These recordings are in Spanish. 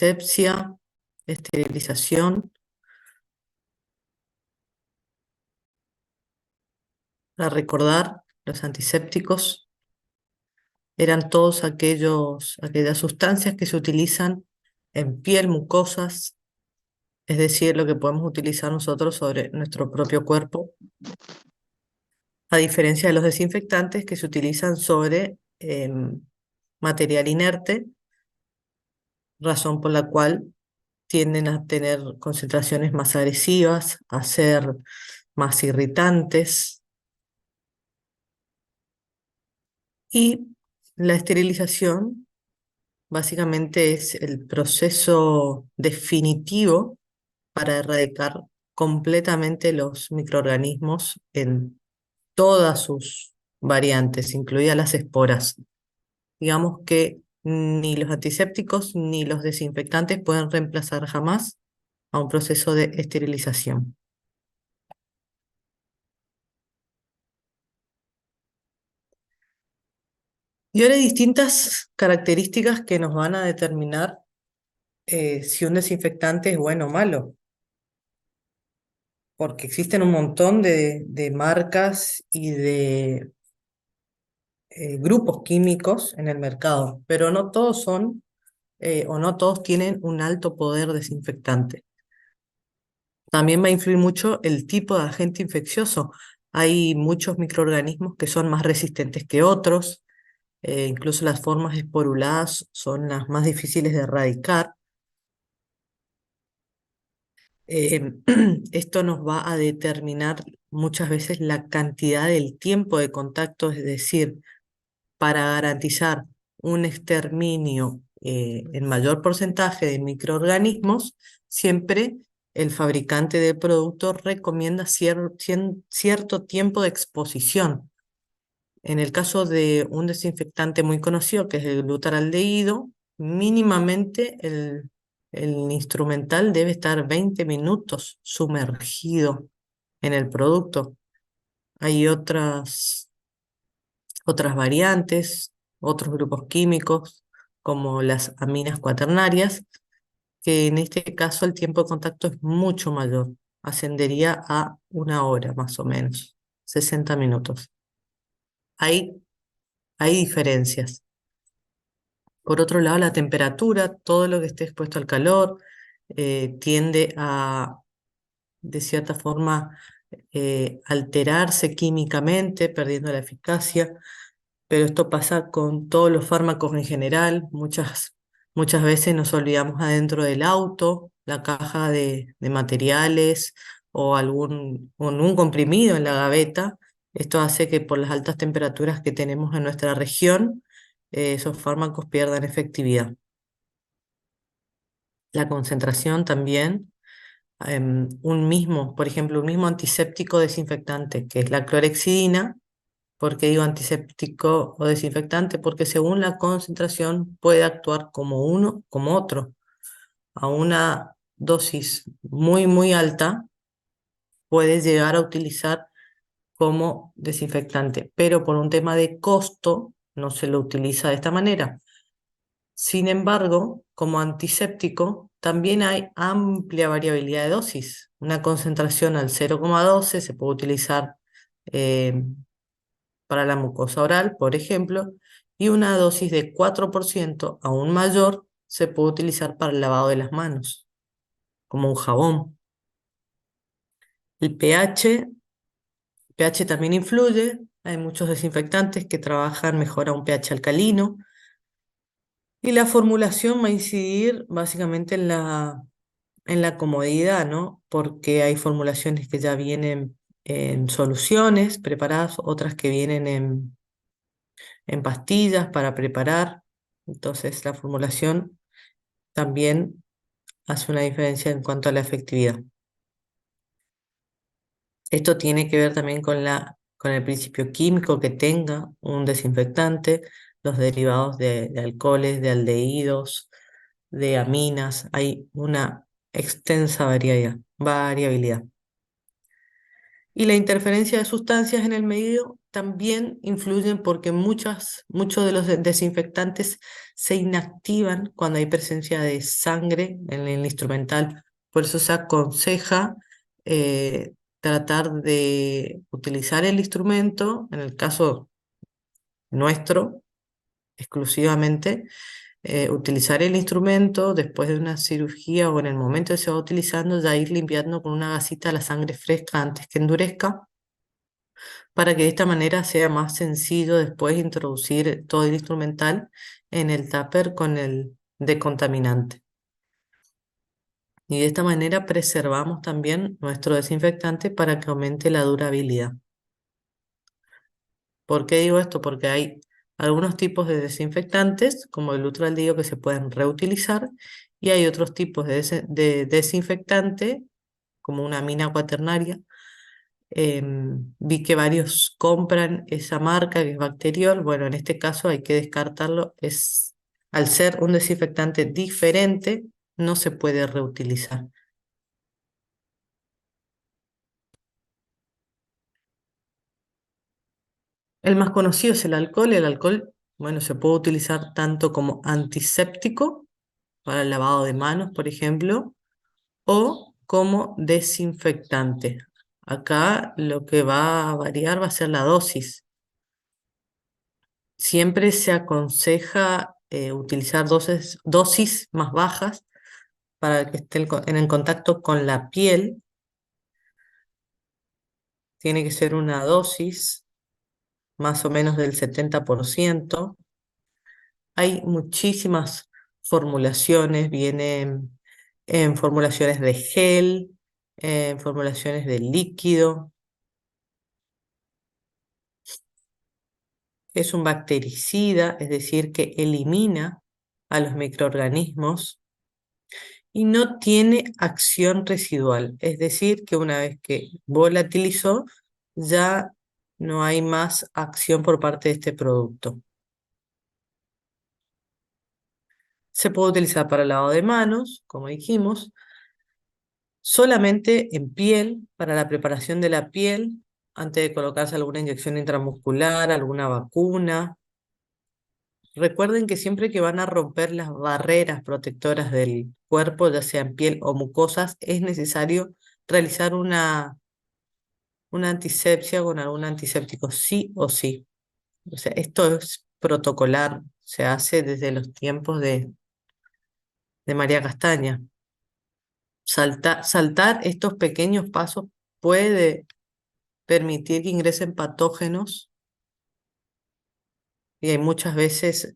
asepsia, esterilización. Para recordar, los antisépticos eran todos aquellas sustancias que se utilizan en piel, mucosas, es decir, lo que podemos utilizar nosotros sobre nuestro propio cuerpo, a diferencia de los desinfectantes que se utilizan sobre material inerte, razón por la cual tienden a tener concentraciones más agresivas, a ser más irritantes. Y la esterilización básicamente es el proceso definitivo para erradicar completamente los microorganismos en todas sus variantes, incluidas las esporas. Digamos que ni los antisépticos ni los desinfectantes pueden reemplazar jamás a un proceso de esterilización. Y ahora hay distintas características que nos van a determinar si un desinfectante es bueno o malo, porque existen un montón de marcas y de grupos químicos en el mercado, pero no todos son o no todos tienen un alto poder desinfectante. También va a influir mucho el tipo de agente infeccioso. Hay muchos microorganismos que son más resistentes que otros, incluso las formas esporuladas son las más difíciles de erradicar. Eh, Esto nos va a determinar muchas veces la cantidad del tiempo de contacto, es decir, para garantizar un exterminio en mayor porcentaje de microorganismos, siempre el fabricante del producto recomienda cierto tiempo de exposición. En el caso de un desinfectante muy conocido, que es el glutaraldehído, mínimamente el instrumental debe estar 20 minutos sumergido en el producto. Hay otras variantes, otros grupos químicos, como las aminas cuaternarias, que en este caso el tiempo de contacto es mucho mayor, ascendería a 1 hora más o menos, 60 minutos. Hay, hay diferencias. Por otro lado, la temperatura, todo lo que esté expuesto al calor, tiende a, de cierta forma, alterarse químicamente, perdiendo la eficacia. Pero esto pasa con todos los fármacos en general. Muchas veces nos olvidamos adentro del auto, la caja de materiales o un comprimido en la gaveta. Esto hace que por las altas temperaturas que tenemos en nuestra región, esos fármacos pierdan efectividad. La concentración también, por ejemplo, un mismo antiséptico desinfectante, que es la clorexidina. ¿Por qué digo antiséptico o desinfectante? Porque según la concentración puede actuar como uno, como otro. A una dosis muy, muy alta puede llegar a utilizar como desinfectante, pero por un tema de costo no se lo utiliza de esta manera. Sin embargo, como antiséptico también hay amplia variabilidad de dosis. Una concentración al 0,12 se puede utilizar eh, para la mucosa oral, por ejemplo, y una dosis de 4% aún mayor se puede utilizar para el lavado de las manos, como un jabón. El pH también influye. Hay muchos desinfectantes que trabajan mejor a un pH alcalino. Y la formulación va a incidir básicamente en la comodidad, ¿no? Porque hay formulaciones que ya vienen en soluciones preparadas, otras que vienen en pastillas para preparar. Entonces, la formulación también hace una diferencia en cuanto a la efectividad. Esto tiene que ver también con el principio químico que tenga un desinfectante, los derivados de alcoholes, de aldehídos, de aminas. Hay una extensa variabilidad. Y la interferencia de sustancias en el medio también influyen porque muchos de los desinfectantes se inactivan cuando hay presencia de sangre en el instrumental. Por eso se aconseja tratar de utilizar el instrumento, en el caso nuestro exclusivamente, utilizar el instrumento después de una cirugía o en el momento que se va utilizando, ya ir limpiando con una gasita la sangre fresca antes que endurezca, para que de esta manera sea más sencillo después introducir todo el instrumental en el tupper con el decontaminante. Y de esta manera preservamos también nuestro desinfectante para que aumente la durabilidad. ¿Por qué digo esto? Porque hay algunos tipos de desinfectantes, como el Ultraldío, que se pueden reutilizar, y hay otros tipos de desinfectante, como una amina cuaternaria. Vi que varios compran esa marca que es Bacteriol. Bueno, en este caso hay que descartarlo. Al ser un desinfectante diferente, no se puede reutilizar. El más conocido es el alcohol. El alcohol, bueno, se puede utilizar tanto como antiséptico para el lavado de manos, por ejemplo, o como desinfectante. Acá lo que va a variar va a ser la dosis. Siempre se aconseja utilizar dosis más bajas para que esté en el contacto con la piel. Tiene que ser una dosis más o menos del 70%. Hay muchísimas formulaciones, vienen en formulaciones de gel, en formulaciones de líquido. Es un bactericida, es decir, que elimina a los microorganismos y no tiene acción residual, es decir, que una vez que volatilizó, ya no hay más acción por parte de este producto. Se puede utilizar para lavado de manos, como dijimos, solamente en piel, para la preparación de la piel, antes de colocarse alguna inyección intramuscular, alguna vacuna. Recuerden que siempre que van a romper las barreras protectoras del cuerpo, ya sean piel o mucosas, es necesario realizar una antisepsia con algún antiséptico, sí o sí. O sea, esto es protocolar, se hace desde los tiempos de María Castaña. Saltar estos pequeños pasos puede permitir que ingresen patógenos, y hay muchas veces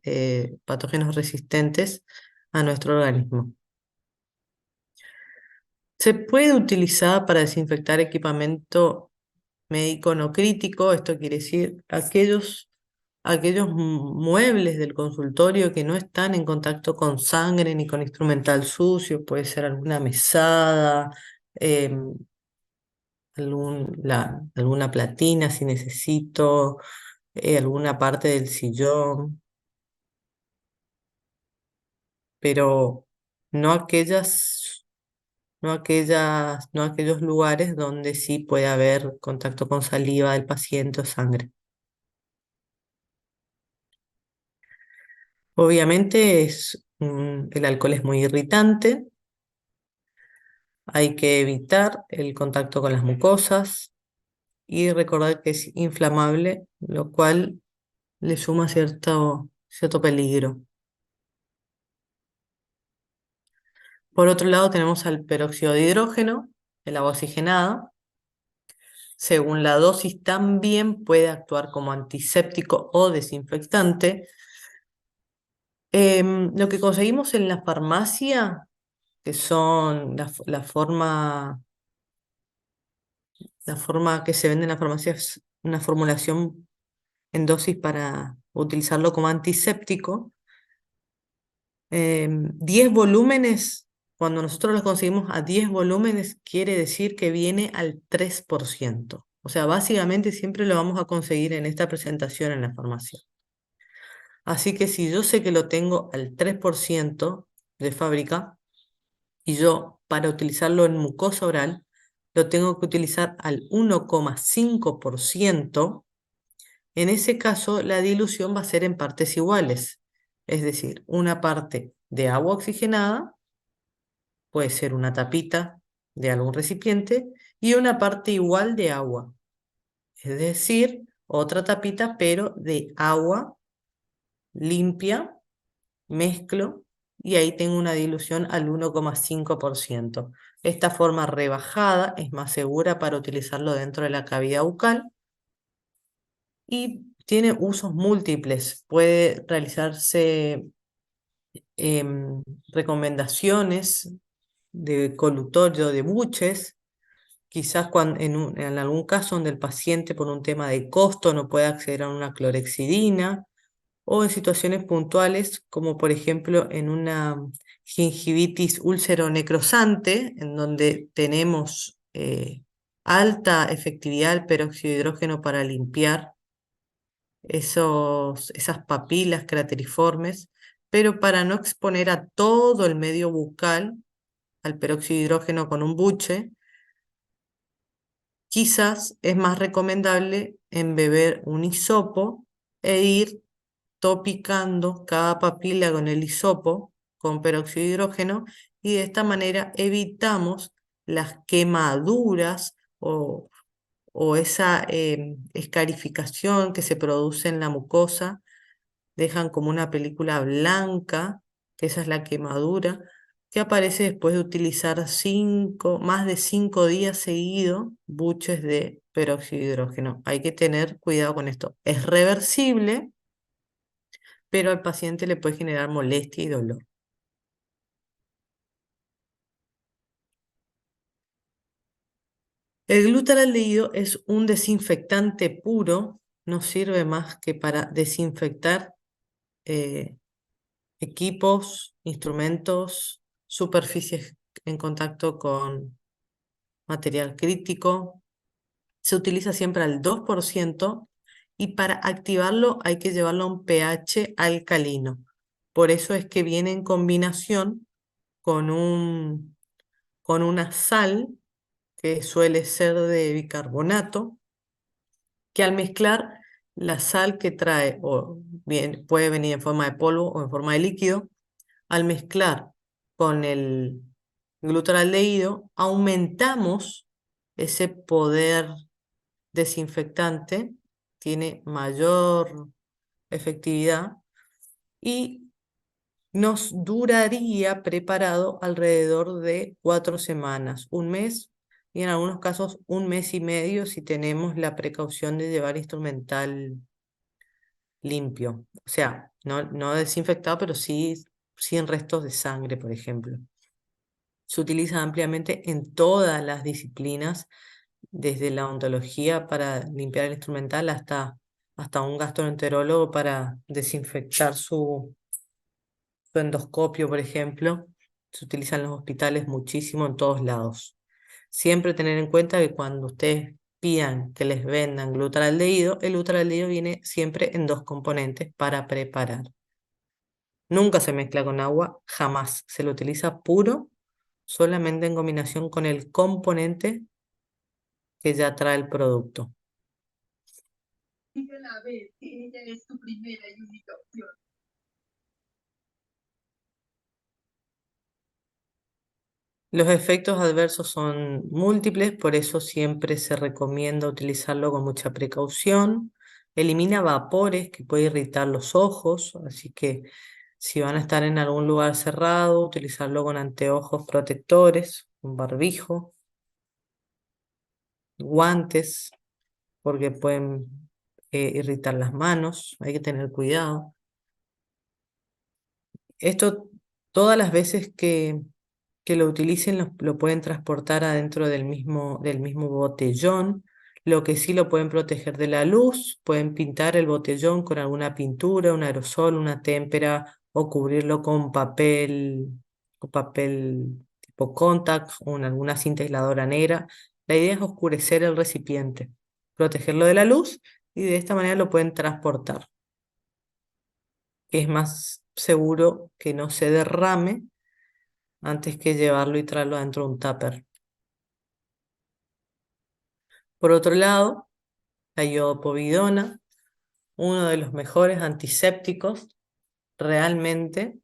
patógenos resistentes a nuestro organismo. Se puede utilizar para desinfectar equipamiento médico no crítico. Esto quiere decir aquellos muebles del consultorio que no están en contacto con sangre ni con instrumental sucio. Puede ser alguna mesada, em, alguna platina si necesito, alguna parte del sillón, pero no no aquellos lugares donde sí puede haber contacto con saliva del paciente o sangre. Obviamente el alcohol es muy irritante, hay que evitar el contacto con las mucosas y recordar que es inflamable, lo cual le suma cierto peligro. Por otro lado tenemos al peróxido de hidrógeno, el agua oxigenada. Según la dosis también puede actuar como antiséptico o desinfectante. Lo que conseguimos en la farmacia, que son la forma que se vende en la farmacia, es una formulación en dosis para utilizarlo como antiséptico. 10 volúmenes, cuando nosotros lo conseguimos a 10 volúmenes, quiere decir que viene al 3%. O sea, básicamente siempre lo vamos a conseguir en esta presentación en la farmacia. Así que si yo sé que lo tengo al 3% de fábrica y yo para utilizarlo en mucosa oral lo tengo que utilizar al 1,5%, en ese caso la dilución va a ser en partes iguales. Es decir, una parte de agua oxigenada, puede ser una tapita de algún recipiente, y una parte igual de agua. Es decir, otra tapita, pero de agua limpia, mezclo y ahí tengo una dilución al 1,5%. Esta forma rebajada es más segura para utilizarlo dentro de la cavidad bucal y tiene usos múltiples. Puede realizarse recomendaciones de colutorio de buches, quizás cuando, en algún caso donde el paciente por un tema de costo no puede acceder a una clorexidina, o en situaciones puntuales, como por ejemplo en una gingivitis úlcero-necrosante, en donde tenemos alta efectividad del peróxido de hidrógeno para limpiar esas papilas crateriformes, pero para no exponer a todo el medio bucal al peróxido de hidrógeno con un buche, quizás es más recomendable embeber un hisopo e ir topicando cada papila con el hisopo con peróxido de hidrógeno y de esta manera evitamos las quemaduras o esa escarificación que se produce en la mucosa. Dejan como una película blanca, que esa es la quemadura, que aparece después de utilizar más de 5 días seguidos buches de peróxido de hidrógeno. Hay que tener cuidado con esto. Es reversible, pero al paciente le puede generar molestia y dolor. El glutaraldehído es un desinfectante puro, no sirve más que para desinfectar eh, equipos, instrumentos, superficies en contacto con material crítico. Se utiliza siempre al 2% y para activarlo hay que llevarlo a un pH alcalino. Por eso es que viene en combinación con con una sal que suele ser de bicarbonato, que al mezclar la sal que trae, o bien puede venir en forma de polvo o en forma de líquido, al mezclar con el glutaraldehído, aumentamos ese poder desinfectante, tiene mayor efectividad y nos duraría preparado alrededor de 4 semanas, un mes y en algunos casos un mes y medio si tenemos la precaución de llevar instrumental limpio. O sea, no desinfectado, pero sí sin restos de sangre, por ejemplo. Se utiliza ampliamente en todas las disciplinas, desde la odontología para limpiar el instrumental hasta un gastroenterólogo para desinfectar su endoscopio, por ejemplo. Se utiliza en los hospitales muchísimo en todos lados. Siempre tener en cuenta que cuando ustedes pidan que les vendan glutaraldehído, el glutaraldehído viene siempre en dos componentes para preparar. Nunca se mezcla con agua, jamás. Se lo utiliza puro, solamente en combinación con el componente que ya trae el producto. Dígala a ver que ella es tu primera y única opción. Los efectos adversos son múltiples, por eso siempre se recomienda utilizarlo con mucha precaución. Elimina vapores que puede irritar los ojos, así que si van a estar en algún lugar cerrado, utilizarlo con anteojos protectores, un barbijo, guantes, porque pueden irritar las manos, hay que tener cuidado. Esto, todas las veces que lo utilicen, lo pueden transportar adentro del mismo botellón. Lo que sí lo pueden proteger de la luz, pueden pintar el botellón con alguna pintura, un aerosol, una témpera, o cubrirlo con papel tipo contact o con alguna cinta aisladora negra. La idea es oscurecer el recipiente, protegerlo de la luz y de esta manera lo pueden transportar, que es más seguro que no se derrame antes que llevarlo y traerlo dentro de un tupper. Por otro lado, la iodopovidona, uno de los mejores antisépticos, realmente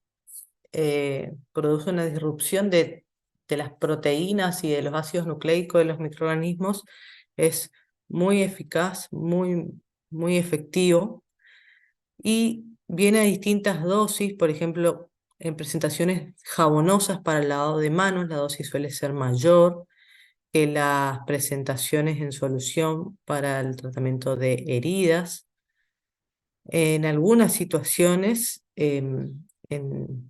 produce una disrupción de las proteínas y de los ácidos nucleicos de los microorganismos. Es muy eficaz, muy efectivo y viene a distintas dosis. Por ejemplo, en presentaciones jabonosas para el lavado de manos, la dosis suele ser mayor que las presentaciones en solución para el tratamiento de heridas. En algunas situaciones,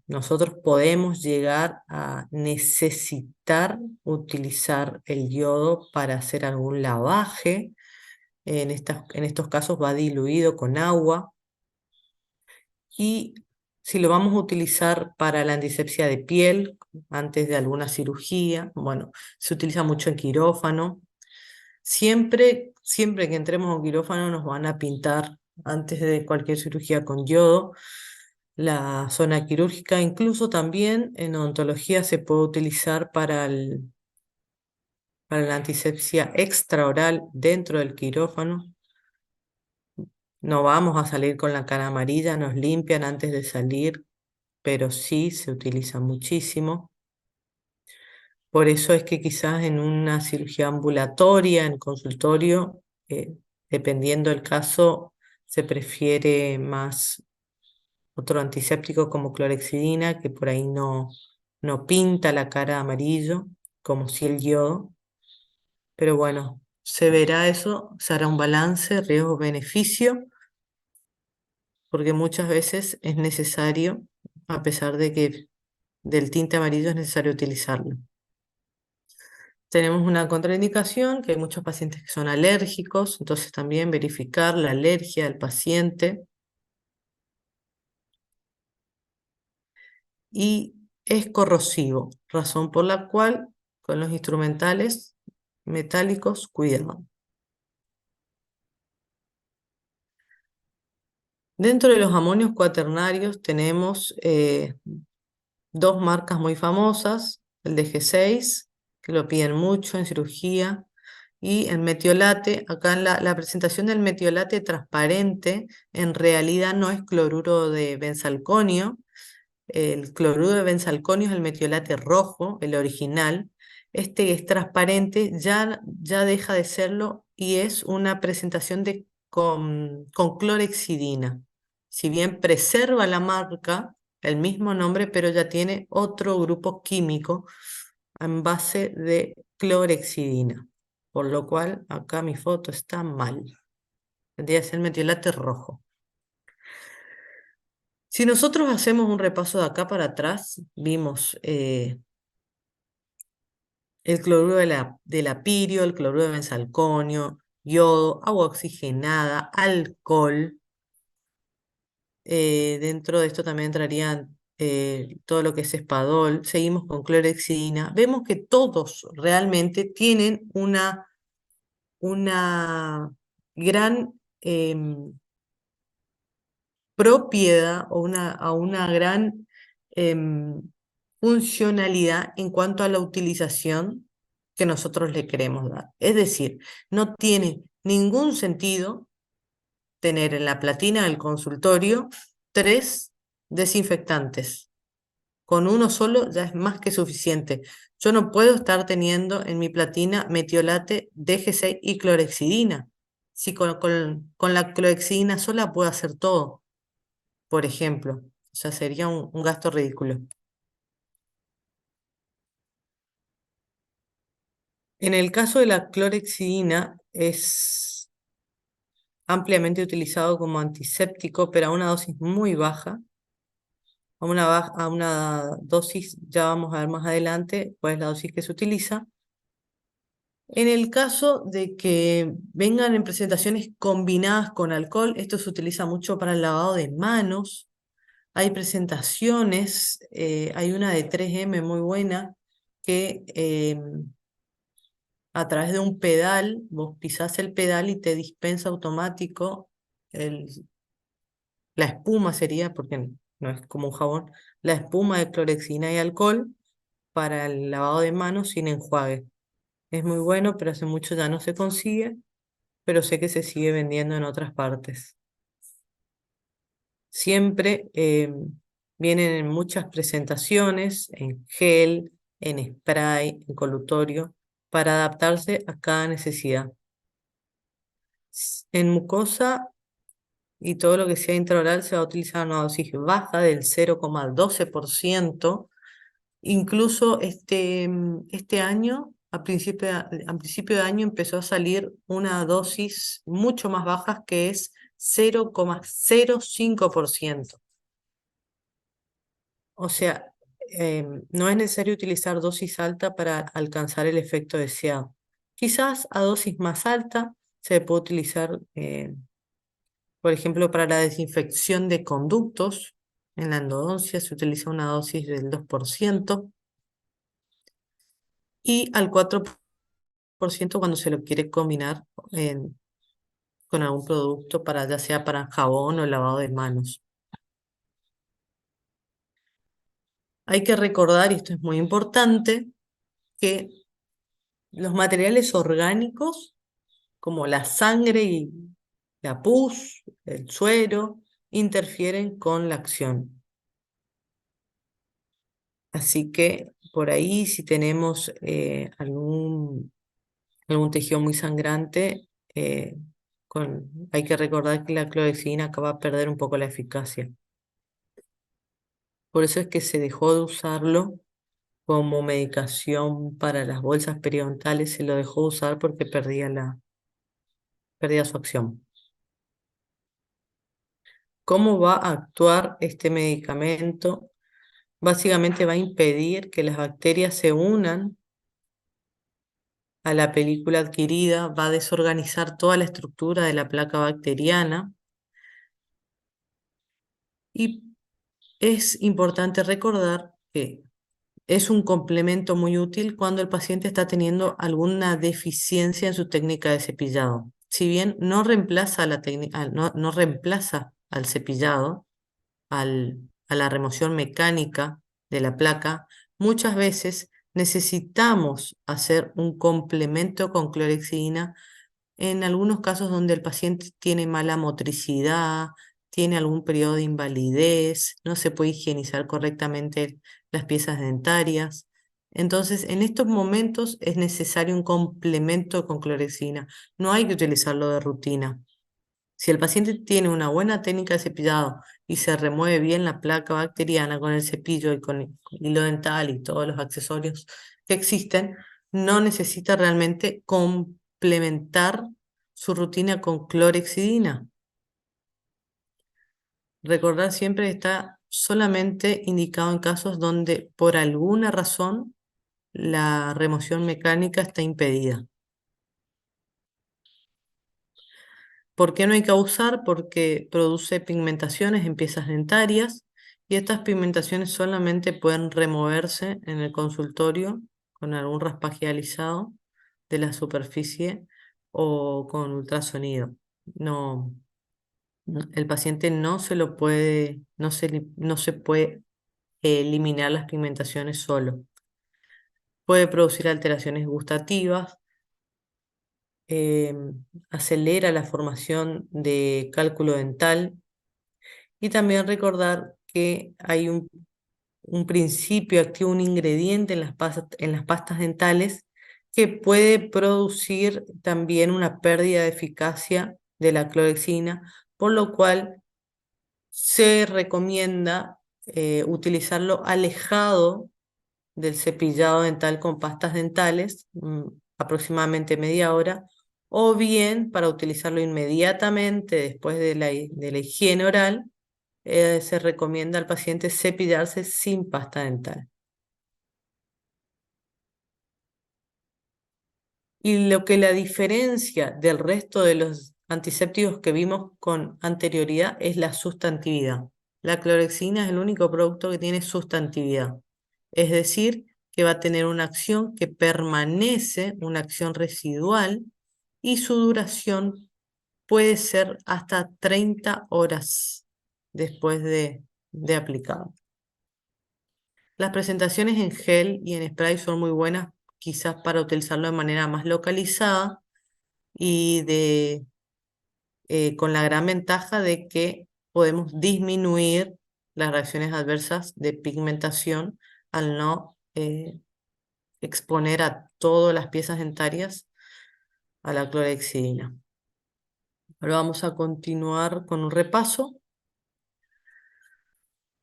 nosotros podemos llegar a necesitar utilizar el yodo para hacer algún lavaje. En estos casos va diluido con agua. Y si lo vamos a utilizar para la antisepsia de piel, antes de alguna cirugía, bueno, se utiliza mucho en quirófano. Siempre que entremos a un quirófano nos van a pintar antes de cualquier cirugía con yodo la zona quirúrgica. Incluso también en odontología se puede utilizar para la antisepsia extraoral dentro del quirófano. No vamos a salir con la cara amarilla, nos limpian antes de salir, pero sí se utiliza muchísimo. Por eso es que quizás en una cirugía ambulatoria, en consultorio, dependiendo del caso, se prefiere más otro antiséptico como clorexidina, que por ahí no pinta la cara amarillo, como si el yodo. Pero bueno, se verá eso, se hará un balance riesgo-beneficio, porque muchas veces es necesario, a pesar de que del tinte amarillo es necesario utilizarlo. Tenemos una contraindicación, que hay muchos pacientes que son alérgicos, entonces también verificar la alergia del paciente. Y es corrosivo, razón por la cual con los instrumentales metálicos, cuidado. Dentro de los amonios cuaternarios tenemos dos marcas muy famosas, el de G6, que lo piden mucho en cirugía, y el metiolate. Acá en la presentación del metiolate transparente, en realidad no es cloruro de benzalconio. El cloruro de benzalconio es el metiolate rojo, el original. Este es transparente, ya deja de serlo y es una presentación con clorexidina. Si bien preserva la marca, el mismo nombre, pero ya tiene otro grupo químico en base de clorexidina. Por lo cual acá mi foto está mal. Tendría que ser el metiolate rojo. Si nosotros hacemos un repaso de acá para atrás, vimos el cloruro del apirio, el cloruro de benzalconio, yodo, agua oxigenada, alcohol. Dentro de esto también entrarían todo lo que es espadol. Seguimos con clorexidina. Vemos que todos realmente tienen una gran propiedad o una gran em, funcionalidad en cuanto a la utilización que nosotros le queremos dar. Es decir, no tiene ningún sentido tener en la platina del consultorio 3 desinfectantes. Con uno solo ya es más que suficiente. Yo no puedo estar teniendo en mi platina metiolate, DG6 y clorexidina. Si con la clorexidina sola puedo hacer todo, por ejemplo. O sea, sería un gasto ridículo. En el caso de la clorexidina es ampliamente utilizado como antiséptico, pero a una dosis muy baja. A una dosis, ya vamos a ver más adelante cuál es la dosis que se utiliza. En el caso de que vengan en presentaciones combinadas con alcohol, esto se utiliza mucho para el lavado de manos. Hay presentaciones, hay una de 3M muy buena que a través de un pedal, vos pisás el pedal y te dispensa automático el, la espuma sería, porque no es como un jabón, la espuma de clorexidina y alcohol para el lavado de manos sin enjuague. Es muy bueno, pero hace mucho ya no se consigue. pero sé que se sigue vendiendo en otras partes. Siempre vienen en muchas presentaciones, en gel, en spray, en colutorio, para adaptarse a cada necesidad. En mucosa y todo lo que sea intraoral se va a utilizar una dosis baja del 0,12%. Incluso este año, a principio de año, empezó a salir una dosis mucho más baja que es 0,05%. O sea, no es necesario utilizar dosis alta para alcanzar el efecto deseado. Quizás a dosis más alta se puede utilizar, por ejemplo, para la desinfección de conductos. En la endodoncia se utiliza una dosis del 2% y al 4% cuando se lo quiere combinar con algún producto para, ya sea para jabón o lavado de manos. Hay que recordar, y esto es muy importante, que los materiales orgánicos, como la sangre y la pus, el suero, interfieren con la acción. Así que por ahí, si tenemos algún tejido muy sangrante, hay que recordar que la clorexidina acaba de perder un poco la eficacia. Por eso es que se dejó de usarlo como medicación para las bolsas periodontales, se lo dejó de usar porque perdía su acción. ¿Cómo va a actuar este medicamento? Básicamente va a impedir que las bacterias se unan a la película adquirida, va a desorganizar toda la estructura de la placa bacteriana y es importante recordar que es un complemento muy útil cuando el paciente está teniendo alguna deficiencia en su técnica de cepillado. Si bien no reemplaza no reemplaza al cepillado, a la remoción mecánica de la placa, muchas veces necesitamos hacer un complemento con clorexidina en algunos casos donde el paciente tiene mala motricidad, tiene algún periodo de invalidez, no se puede higienizar correctamente las piezas dentarias. Entonces, en estos momentos es necesario un complemento con clorexidina. No hay que utilizarlo de rutina. Si el paciente tiene una buena técnica de cepillado y se remueve bien la placa bacteriana con el cepillo y con el hilo dental y todos los accesorios que existen, no necesita realmente complementar su rutina con clorexidina. Recordar siempre que está solamente indicado en casos donde por alguna razón la remoción mecánica está impedida. ¿Por qué no hay que abusar? Porque produce pigmentaciones en piezas dentarias y estas pigmentaciones solamente pueden removerse en el consultorio con algún raspaje alisado de la superficie o con ultrasonido. No, el paciente no se lo puede, no se puede eliminar las pigmentaciones solo. Puede producir alteraciones gustativas, eh, acelera la formación de cálculo dental y también recordar que hay un principio activo, un ingrediente en las pastas dentales que puede producir también una pérdida de eficacia de la clorexina, por lo cual se recomienda utilizarlo alejado del cepillado dental con pastas dentales, aproximadamente media hora, o bien para utilizarlo inmediatamente después de la higiene oral, se recomienda al paciente cepillarse sin pasta dental. Y lo que la diferencia del resto de los antisépticos que vimos con anterioridad es la sustantividad. La clorexina es el único producto que tiene sustantividad, es decir, que va a tener una acción que permanece, una acción residual, y su duración puede ser hasta 30 horas después de aplicado. Las presentaciones en gel y en spray son muy buenas, quizás para utilizarlo de manera más localizada y con la gran ventaja de que podemos disminuir las reacciones adversas de pigmentación al no exponer a todas las piezas dentarias a la clorhexidina. Ahora vamos a continuar con un repaso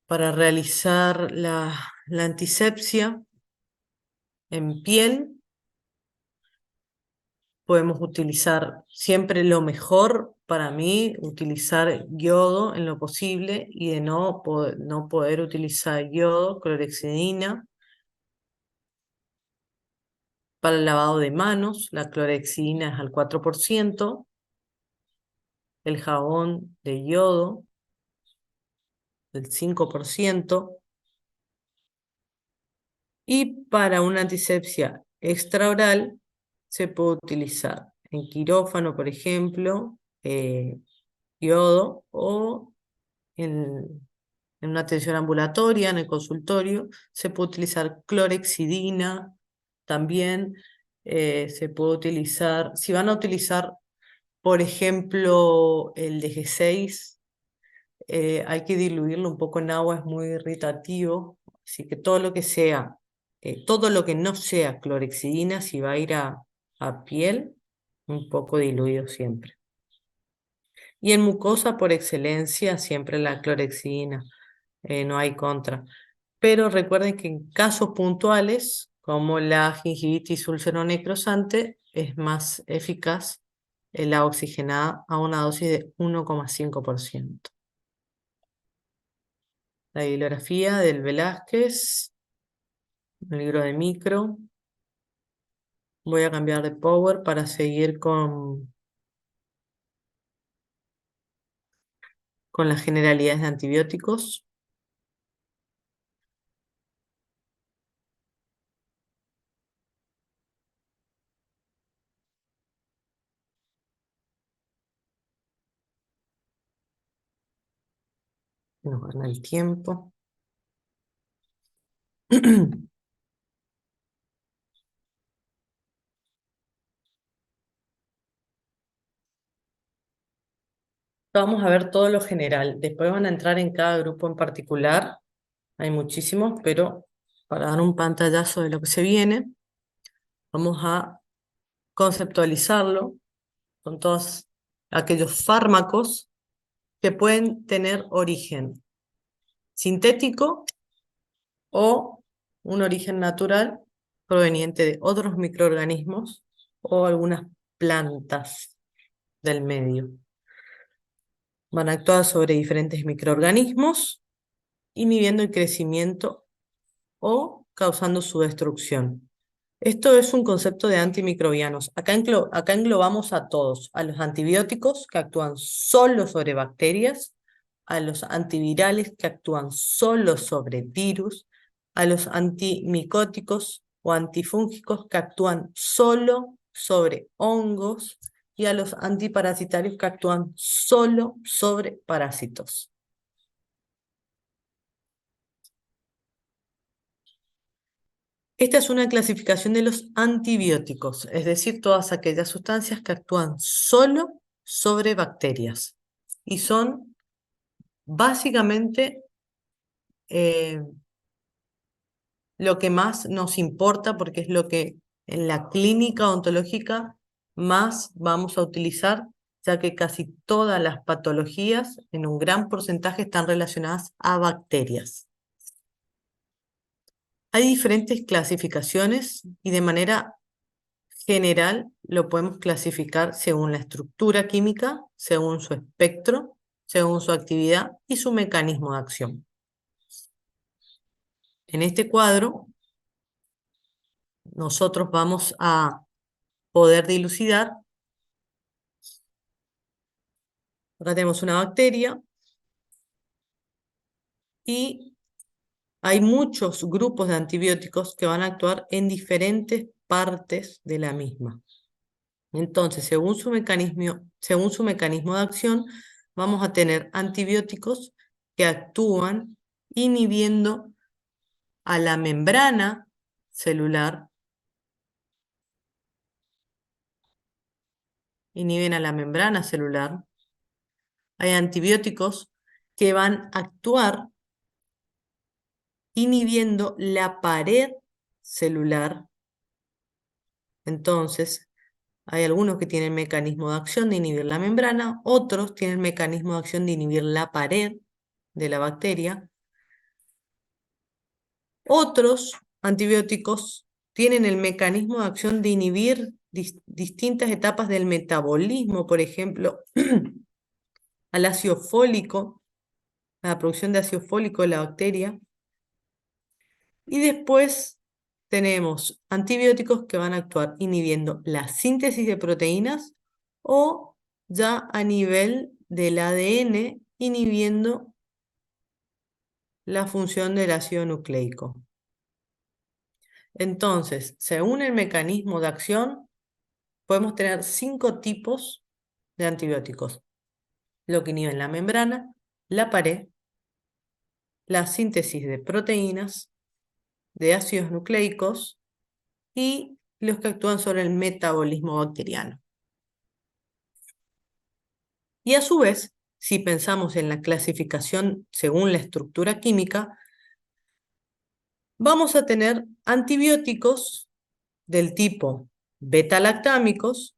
para realizar la antisepsia en piel. Podemos utilizar siempre lo mejor para mí, utilizar yodo en lo posible, y de no poder utilizar yodo, clorhexidina. Para el lavado de manos, la clorhexidina es al 4%, el jabón de yodo del 5%, y para una antisepsia extraoral se puede utilizar en quirófano, por ejemplo, yodo, o en una atención ambulatoria, en el consultorio, se puede utilizar clorhexidina. También se puede utilizar, si van a utilizar, por ejemplo, el DG6, hay que diluirlo un poco en agua, es muy irritativo. Así que todo lo que no sea clorhexidina, si va a ir a piel, un poco diluido siempre. Y en mucosa, por excelencia, siempre la clorhexidina, no hay contra. Pero recuerden que en casos puntuales, como la gingivitis úlcero-necrosante, es más eficaz la oxigenada a una dosis de 1,5%. La bibliografía del Velázquez, el libro de micro. Voy a cambiar de Power para seguir con las generalidades de antibióticos. Nos gana el tiempo. Vamos a ver todo lo general. Después van a entrar en cada grupo en particular. Hay muchísimos, pero para dar un pantallazo de lo que se viene, vamos a conceptualizarlo con todos aquellos fármacos que pueden tener origen sintético o un origen natural proveniente de otros microorganismos o algunas plantas del medio. Van a actuar sobre diferentes microorganismos, inhibiendo el crecimiento o causando su destrucción. Esto es un concepto de antimicrobianos. Acá englobamos a todos, a los antibióticos que actúan solo sobre bacterias, a los antivirales que actúan solo sobre virus, a los antimicóticos o antifúngicos que actúan solo sobre hongos, y a los antiparasitarios que actúan solo sobre parásitos. Esta es una clasificación de los antibióticos, es decir, todas aquellas sustancias que actúan solo sobre bacterias. Y son básicamente eh, lo que más nos importa, porque es lo que en la clínica ontológica más vamos a utilizar, ya que casi todas las patologías, en un gran porcentaje, están relacionadas a bacterias. Hay diferentes clasificaciones y de manera general lo podemos clasificar según la estructura química, según su espectro, según su actividad y su mecanismo de acción. En este cuadro, nosotros vamos a poder dilucidar. Acá tenemos una bacteria y hay muchos grupos de antibióticos que van a actuar en diferentes partes de la misma. Entonces, según su mecanismo de acción, vamos a tener antibióticos que actúan inhibiendo a la membrana celular inhiben a la membrana celular. Hay antibióticos que van a actuar inhibiendo la pared celular. Entonces, hay algunos que tienen mecanismo de acción de inhibir la membrana, otros tienen mecanismo de acción de inhibir la pared de la bacteria. Otros antibióticos tienen el mecanismo de acción de inhibir distintas etapas del metabolismo, por ejemplo, al ácido fólico, a la producción de ácido fólico de la bacteria. Y después tenemos antibióticos que van a actuar inhibiendo la síntesis de proteínas o ya a nivel del ADN, inhibiendo la función del ácido nucleico. Entonces, según el mecanismo de acción, podemos tener 5 tipos de antibióticos: lo que inhiben la membrana, la pared, la síntesis de proteínas, de ácidos nucleicos y los que actúan sobre el metabolismo bacteriano. Y a su vez, si pensamos en la clasificación según la estructura química, vamos a tener antibióticos del tipo beta-lactámicos.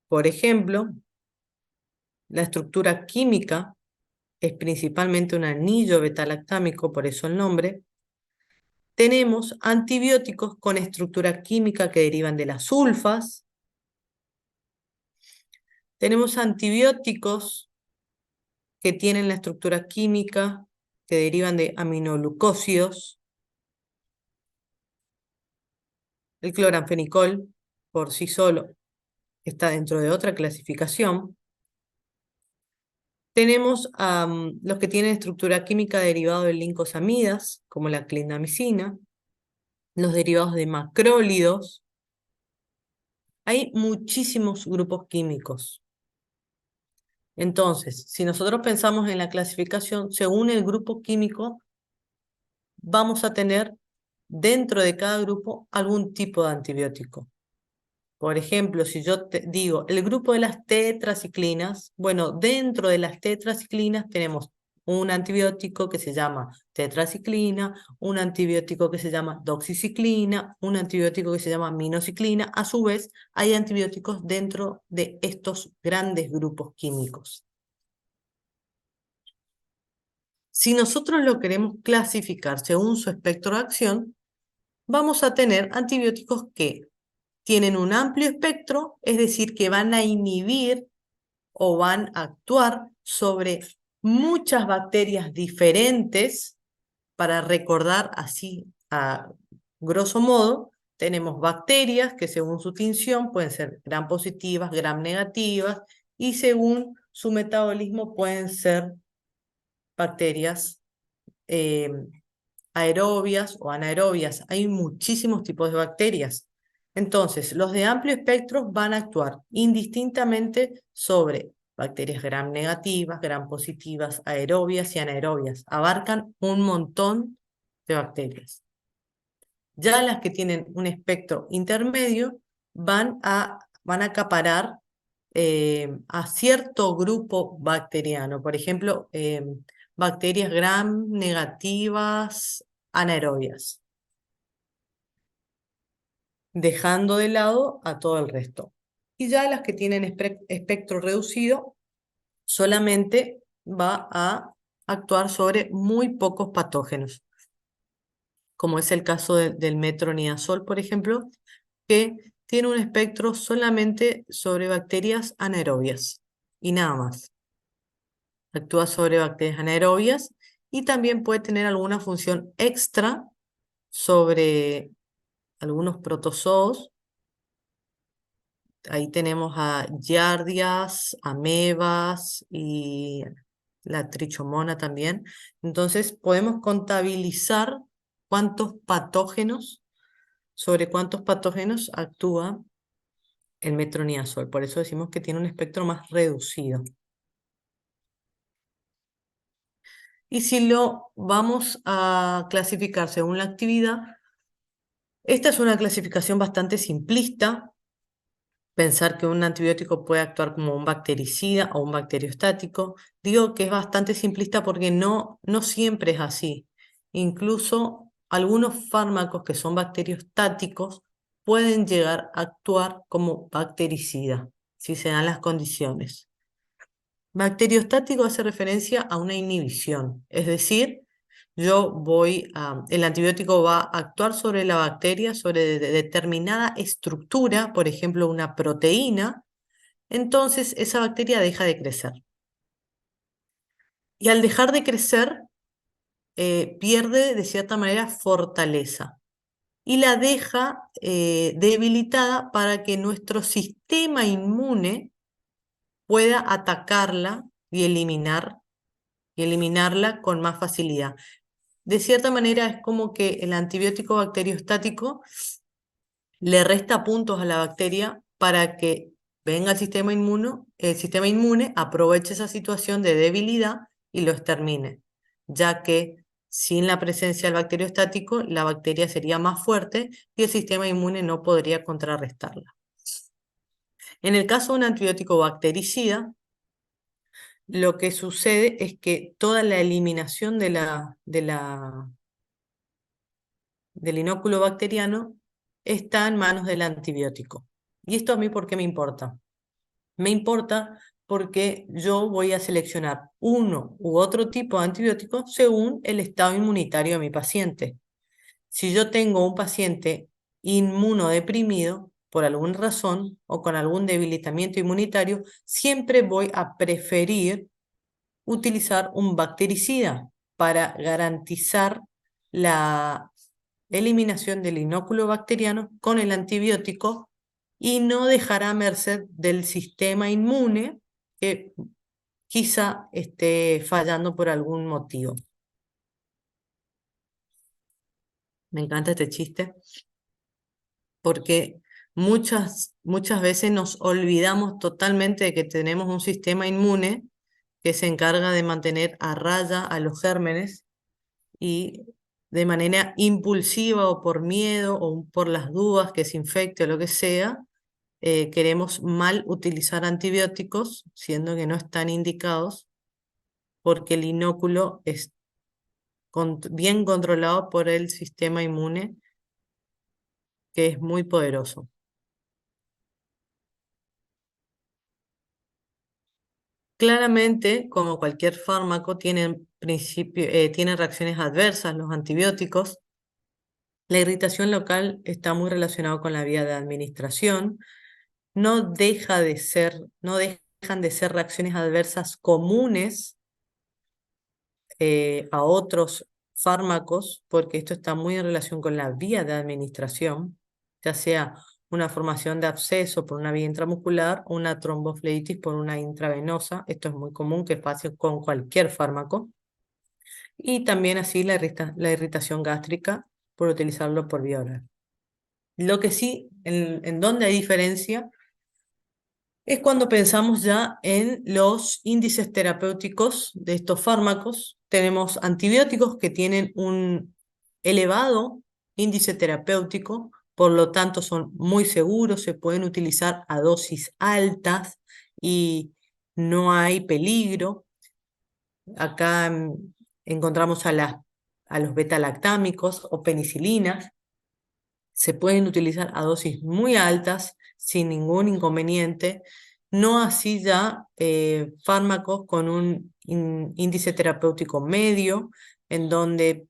Por ejemplo, la estructura química es principalmente un anillo beta-lactámico, por eso el nombre. Tenemos antibióticos con estructura química que derivan de las sulfas. Tenemos antibióticos que tienen la estructura química que derivan de aminoglucósidos. El cloranfenicol, por sí solo, está dentro de otra clasificación. Tenemos los que tienen estructura química derivada de lincosamidas, como la clindamicina, los derivados de macrólidos. Hay muchísimos grupos químicos. Entonces, si nosotros pensamos en la clasificación, según el grupo químico, vamos a tener dentro de cada grupo algún tipo de antibiótico. Por ejemplo, si yo te digo el grupo de las tetraciclinas, bueno, dentro de las tetraciclinas tenemos un antibiótico que se llama tetraciclina, un antibiótico que se llama doxiciclina, un antibiótico que se llama minoxiclina. A su vez, hay antibióticos dentro de estos grandes grupos químicos. Si nosotros lo queremos clasificar según su espectro de acción, vamos a tener antibióticos que tienen un amplio espectro, es decir, que van a inhibir o van a actuar sobre muchas bacterias diferentes. Para recordar así, a grosso modo, tenemos bacterias que según su tinción pueden ser gram positivas, gram negativas, y según su metabolismo pueden ser bacterias eh, aerobias o anaerobias. Hay muchísimos tipos de bacterias. Entonces, los de amplio espectro van a actuar indistintamente sobre bacterias gram negativas, gram positivas, aerobias y anaerobias. Abarcan un montón de bacterias. Ya las que tienen un espectro intermedio van a acaparar a cierto grupo bacteriano. Por ejemplo, bacterias gram negativas anaerobias, dejando de lado a todo el resto. Y ya las que tienen espectro reducido solamente va a actuar sobre muy pocos patógenos, como es el caso del metronidazol, por ejemplo, que tiene un espectro solamente sobre bacterias anaerobias y nada más. Actúa sobre bacterias anaerobias y también puede tener alguna función extra sobre algunos protozoos. Ahí tenemos a giardias, amebas y la trichomona también. Entonces podemos contabilizar sobre cuántos patógenos actúa el metronidazol. Por eso decimos que tiene un espectro más reducido. Y si lo vamos a clasificar según la actividad, esta es una clasificación bastante simplista, pensar que un antibiótico puede actuar como un bactericida o un bacteriostático. Digo que es bastante simplista porque no siempre es así. Incluso algunos fármacos que son bacteriostáticos pueden llegar a actuar como bactericida, si se dan las condiciones. Bacteriostático hace referencia a una inhibición, es decir, el antibiótico va a actuar sobre la bacteria, sobre determinada estructura, por ejemplo, una proteína, entonces esa bacteria deja de crecer. Y al dejar de crecer, pierde de cierta manera fortaleza y la deja debilitada para que nuestro sistema inmune pueda atacarla y eliminarla con más facilidad. De cierta manera es como que el antibiótico bacteriostático le resta puntos a la bacteria para que venga el sistema inmune aproveche esa situación de debilidad y lo extermine, ya que sin la presencia del bacteriostático la bacteria sería más fuerte y el sistema inmune no podría contrarrestarla. En el caso de un antibiótico bactericida, lo que sucede es que toda la eliminación del inóculo bacteriano está en manos del antibiótico. ¿Y esto a mí por qué me importa? Me importa porque yo voy a seleccionar uno u otro tipo de antibiótico según el estado inmunitario de mi paciente. Si yo tengo un paciente inmunodeprimido por alguna razón o con algún debilitamiento inmunitario, siempre voy a preferir utilizar un bactericida para garantizar la eliminación del inóculo bacteriano con el antibiótico y no dejar a merced del sistema inmune que quizá esté fallando por algún motivo. Me encanta este chiste porque muchas veces nos olvidamos totalmente de que tenemos un sistema inmune que se encarga de mantener a raya a los gérmenes y de manera impulsiva o por miedo o por las dudas que se infecte o lo que sea, queremos mal utilizar antibióticos, siendo que no están indicados, porque el inóculo es bien controlado por el sistema inmune, que es muy poderoso. Claramente, como cualquier fármaco, tienen reacciones adversas los antibióticos. La irritación local está muy relacionada con la vía de administración. No dejan de ser reacciones adversas comunes a otros fármacos, porque esto está muy en relación con la vía de administración, ya sea una formación de absceso por una vía intramuscular o una tromboflebitis por una intravenosa. Esto es muy común que pase con cualquier fármaco. Y también así la irritación gástrica por utilizarlo por vía oral. Lo que sí, en donde hay diferencia, es cuando pensamos ya en los índices terapéuticos de estos fármacos. Tenemos antibióticos que tienen un elevado índice terapéutico, por lo tanto son muy seguros, se pueden utilizar a dosis altas y no hay peligro. Acá encontramos a los beta-lactámicos o penicilinas, se pueden utilizar a dosis muy altas sin ningún inconveniente, no así ya fármacos con un índice terapéutico medio, en donde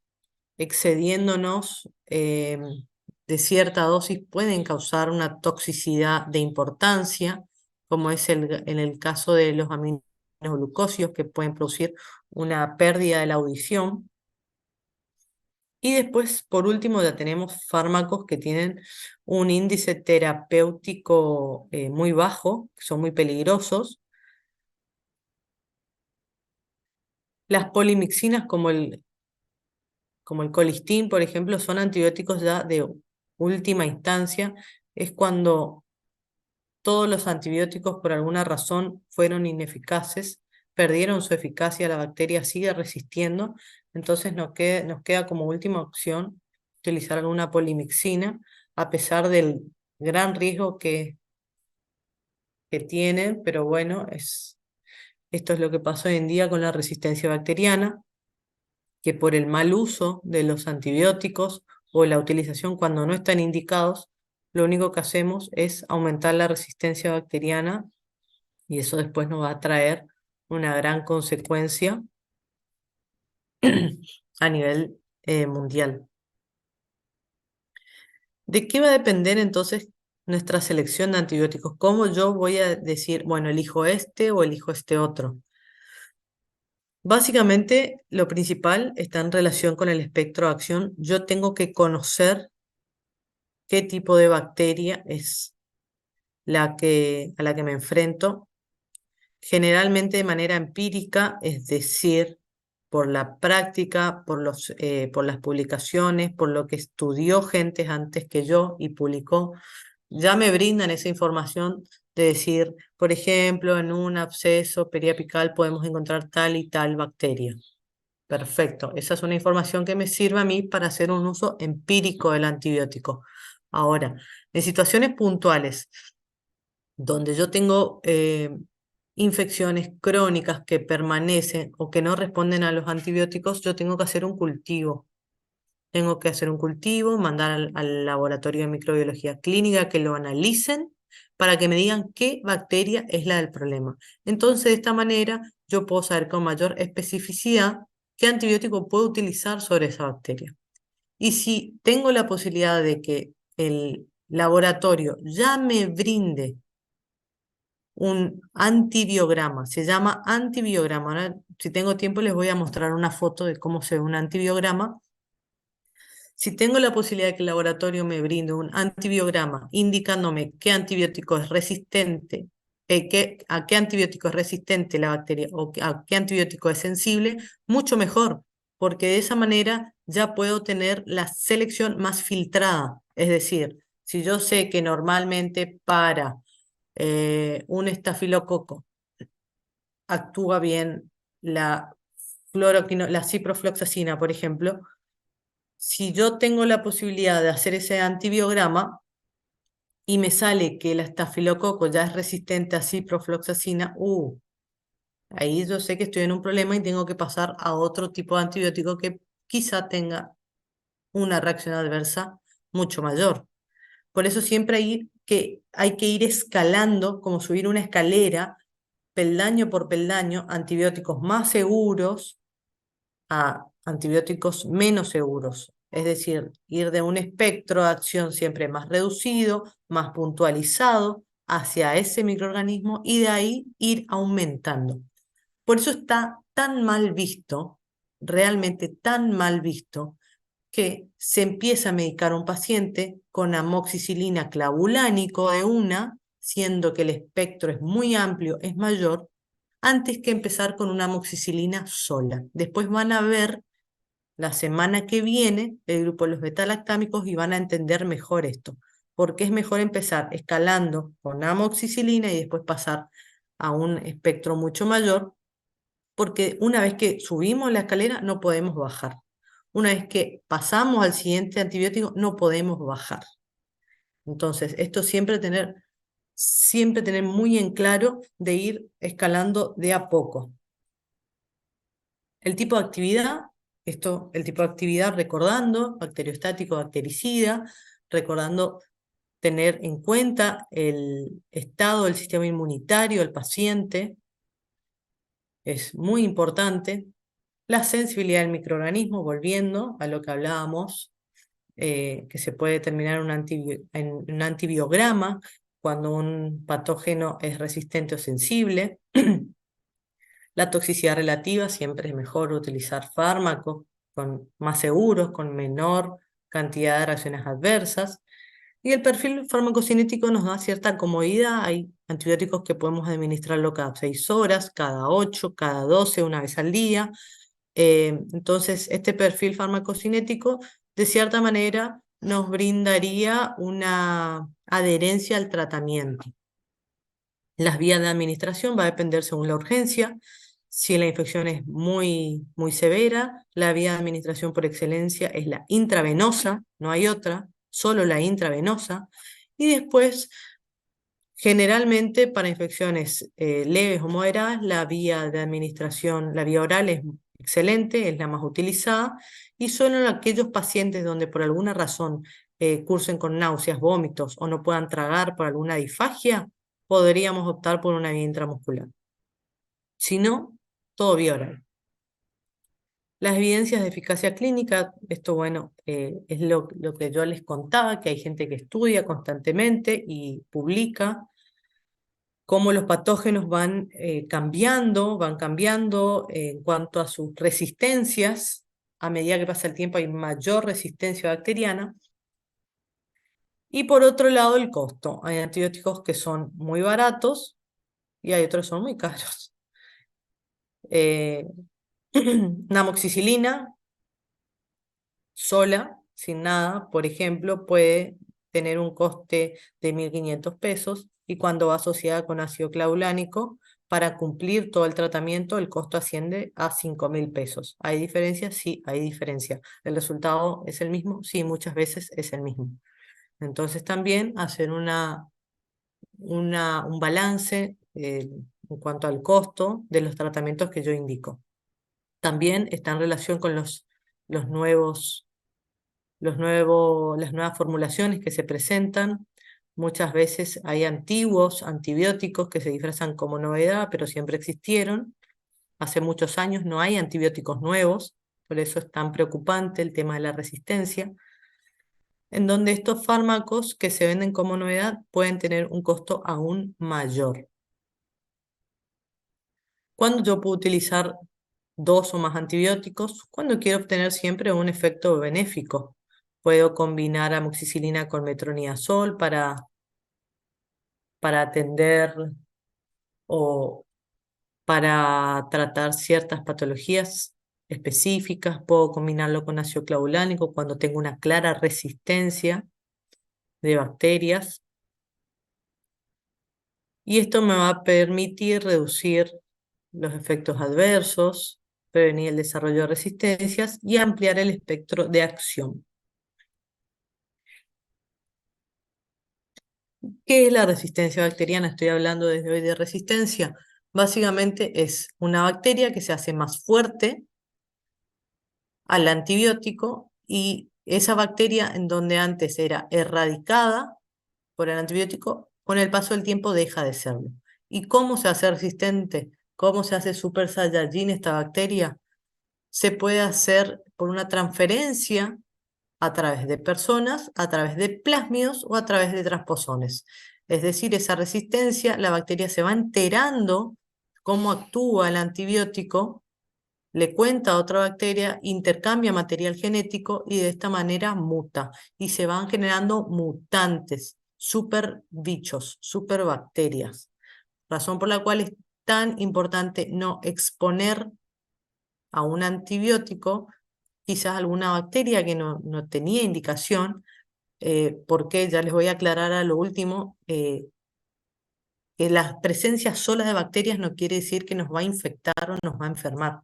excediéndonos de cierta dosis pueden causar una toxicidad de importancia, como es en el caso de los aminoglucósidos que pueden producir una pérdida de la audición. Y después, por último, ya tenemos fármacos que tienen un índice terapéutico muy bajo, que son muy peligrosos. Las polimixinas, como el colistin, por ejemplo, son antibióticos ya de última instancia. Es cuando todos los antibióticos por alguna razón fueron ineficaces, perdieron su eficacia, la bacteria sigue resistiendo, entonces nos queda como última opción utilizar alguna polimixina, a pesar del gran riesgo que que tienen, pero bueno, esto es lo que pasa hoy en día con la resistencia bacteriana, que por el mal uso de los antibióticos o la utilización cuando no están indicados, lo único que hacemos es aumentar la resistencia bacteriana y eso después nos va a traer una gran consecuencia a nivel mundial. ¿De qué va a depender entonces nuestra selección de antibióticos? ¿Cómo yo voy a decir, bueno, elijo este o elijo este otro? Básicamente, lo principal está en relación con el espectro de acción. Yo tengo que conocer qué tipo de bacteria es a la que me enfrento, generalmente de manera empírica, es decir, por la práctica, por las publicaciones, por lo que estudió gente antes que yo y publicó, ya me brindan esa información de decir, por ejemplo, en un absceso periapical podemos encontrar tal y tal bacteria. Perfecto, esa es una información que me sirve a mí para hacer un uso empírico del antibiótico. Ahora, en situaciones puntuales donde yo tengo infecciones crónicas que permanecen o que no responden a los antibióticos, yo tengo que hacer un cultivo. Tengo que hacer un cultivo, mandar al laboratorio de microbiología clínica que lo analicen para que me digan qué bacteria es la del problema. Entonces, de esta manera, yo puedo saber con mayor especificidad qué antibiótico puedo utilizar sobre esa bacteria. Y si tengo la posibilidad de que el laboratorio ya me brinde un antibiograma, se llama antibiograma. Ahora, si tengo tiempo, les voy a mostrar una foto de cómo se ve un antibiograma. Si tengo la posibilidad de que el laboratorio me brinde un antibiograma indicándome qué antibiótico es resistente, a qué antibiótico es resistente la bacteria o a qué antibiótico es sensible, mucho mejor, porque de esa manera ya puedo tener la selección más filtrada. Es decir, si yo sé que normalmente para un estafilococo actúa bien la ciprofloxacina, por ejemplo, si yo tengo la posibilidad de hacer ese antibiograma y me sale que el estafilococo ya es resistente a ciprofloxacina, ahí yo sé que estoy en un problema y tengo que pasar a otro tipo de antibiótico que quizá tenga una reacción adversa mucho mayor. Por eso siempre hay que ir escalando, como subir una escalera, peldaño por peldaño, antibióticos más seguros a antibióticos menos seguros. Es decir, ir de un espectro de acción siempre más reducido, más puntualizado hacia ese microorganismo y de ahí ir aumentando. Por eso está tan mal visto, realmente tan mal visto, que se empieza a medicar a un paciente con amoxicilina clavulánico de una, siendo que el espectro es muy amplio, es mayor, antes que empezar con una amoxicilina sola. Después van a ver la semana que viene el grupo de los betalactámicos y van a entender mejor esto, porque es mejor empezar escalando con amoxicilina y después pasar a un espectro mucho mayor, porque una vez que subimos la escalera no podemos bajar. Una vez que pasamos al siguiente antibiótico no podemos bajar. Entonces, esto siempre tener muy en claro de ir escalando de a poco. El tipo de actividad, el tipo de actividad recordando, bacteriostático, bactericida, recordando tener en cuenta el estado del sistema inmunitario del paciente, es muy importante. La sensibilidad del microorganismo, volviendo a lo que hablábamos, que se puede determinar en un antibiograma cuando un patógeno es resistente o sensible. La toxicidad relativa, siempre es mejor utilizar fármacos más seguros, con menor cantidad de reacciones adversas. Y el perfil farmacocinético nos da cierta comodidad. Hay antibióticos que podemos administrarlo cada 6 horas, cada 8, cada 12, una vez al día. Entonces, este perfil farmacocinético, de cierta manera, nos brindaría una adherencia al tratamiento. Las vías de administración va a depender según la urgencia. Si la infección es muy severa, la vía de administración por excelencia es la intravenosa, no hay otra, solo la intravenosa. Y después, Generalmente para infecciones leves o moderadas, la vía de administración, la vía oral es excelente, es la más utilizada, y solo en aquellos pacientes donde por alguna razón cursen con náuseas, vómitos o no puedan tragar por alguna disfagia, podríamos optar por una vía intramuscular. Si no, todo vía oral. Las evidencias de eficacia clínica, esto bueno, es lo que yo les contaba, que hay gente que estudia constantemente y publica cómo los patógenos van cambiando en cuanto a sus resistencias. A medida que pasa el tiempo hay mayor resistencia bacteriana. Y por otro lado, el costo. Hay antibióticos que son muy baratos y hay otros que son muy caros. Una amoxicilina sola, sin nada, por ejemplo, puede tener un coste de 1.500 pesos, y cuando va asociada con ácido clavulánico, para cumplir todo el tratamiento, el costo asciende a 5.000 pesos. ¿Hay diferencia? Sí, hay diferencia. ¿El resultado es el mismo? Sí, muchas veces es el mismo. Entonces también hacer un balance en cuanto al costo de los tratamientos que yo indico. También está en relación con los nuevos las nuevas formulaciones que se presentan. Muchas veces hay antiguos antibióticos que se disfrazan como novedad, pero siempre existieron. Hace muchos años no hay antibióticos nuevos, por eso es tan preocupante el tema de la resistencia, en donde estos fármacos que se venden como novedad pueden tener un costo aún mayor. ¿Cuándo yo puedo utilizar 2 o más antibióticos? Cuando quiero obtener siempre un efecto benéfico. Puedo combinar amoxicilina con metronidazol para atender o para tratar ciertas patologías específicas. Puedo combinarlo con ácido clavulánico cuando tengo una clara resistencia de bacterias. Y esto me va a permitir reducir los efectos adversos, prevenir el desarrollo de resistencias y ampliar el espectro de acción. ¿Qué es la resistencia bacteriana? Estoy hablando desde hoy de resistencia. Básicamente es una bacteria que se hace más fuerte al antibiótico, y esa bacteria, en donde antes era erradicada por el antibiótico, con el paso del tiempo deja de serlo. ¿Y cómo se hace resistente? ¿Cómo se hace Super Saiyajin esta bacteria? Se puede hacer por una transferencia a través de personas, a través de plásmidos o a través de transposones. Es decir, esa resistencia, la bacteria se va enterando cómo actúa el antibiótico, le cuenta a otra bacteria, intercambia material genético y de esta manera muta. Y se van generando mutantes, super bichos, super bacterias. Razón por la cual es tan importante no exponer a un antibiótico quizás alguna bacteria que no tenía indicación, porque ya les voy a aclarar a lo último, que la presencia sola de bacterias no quiere decir que nos va a infectar o nos va a enfermar.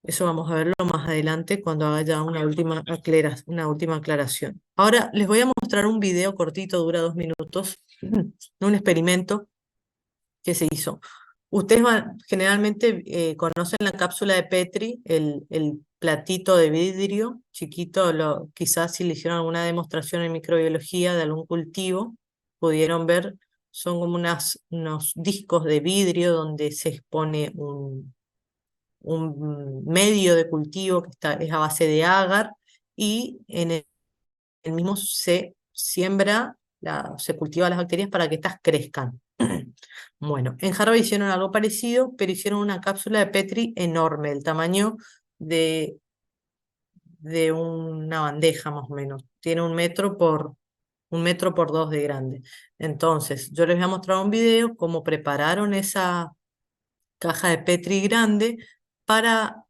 Eso vamos a verlo más adelante cuando haga ya una última aclaración. Ahora les voy a mostrar un video cortito, dura 2 minutos, de un experimento que se hizo. Ustedes generalmente conocen la cápsula de Petri, el platito de vidrio chiquito, quizás si le hicieron alguna demostración en microbiología de algún cultivo, pudieron ver, son como unos discos de vidrio donde se expone un medio de cultivo que es a base de agar, y en el mismo se siembra, se cultiva las bacterias para que éstas crezcan. Bueno, en Harvard hicieron algo parecido, pero hicieron una cápsula de Petri enorme, el tamaño de una bandeja más o menos. Tiene 1 metro por 2 de grande. Entonces, yo les voy a mostrar un video cómo prepararon esa caja de Petri grande para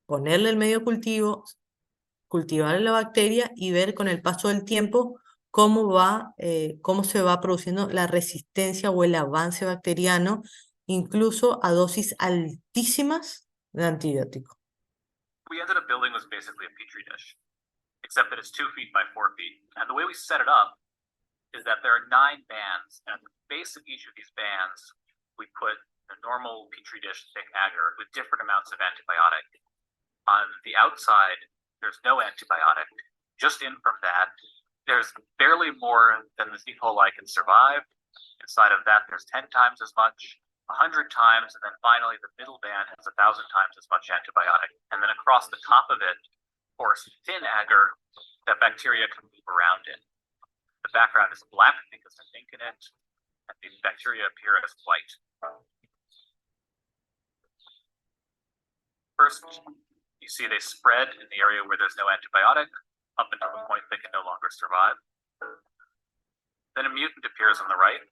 ponerle el medio cultivo, cultivar la bacteria y ver con el paso del tiempo cómo se va produciendo la resistencia o el avance bacteriano, incluso a dosis altísimas de antibiótico. We ended up building was basically a petri dish, except that it's 2 feet by 4 feet. And the way we set it up is that there are 9 bands, and at the base of each of these bands, we put a normal Petri dish thick agar with different amounts of antibiotic. On the outside, there's no antibiotic. Just in from that, there's barely more than the E. coli can survive. Inside of that, there's 10 times as much, 100 times, and then finally the middle band has 1,000 times as much antibiotic. And then across the top of it, of course, thin agar that bacteria can move around in. The background is black because there's ink in it, and the bacteria appear as white. First, you see they spread in the area where there's no antibiotic, up until the point they can no longer survive. Then a mutant appears on the right.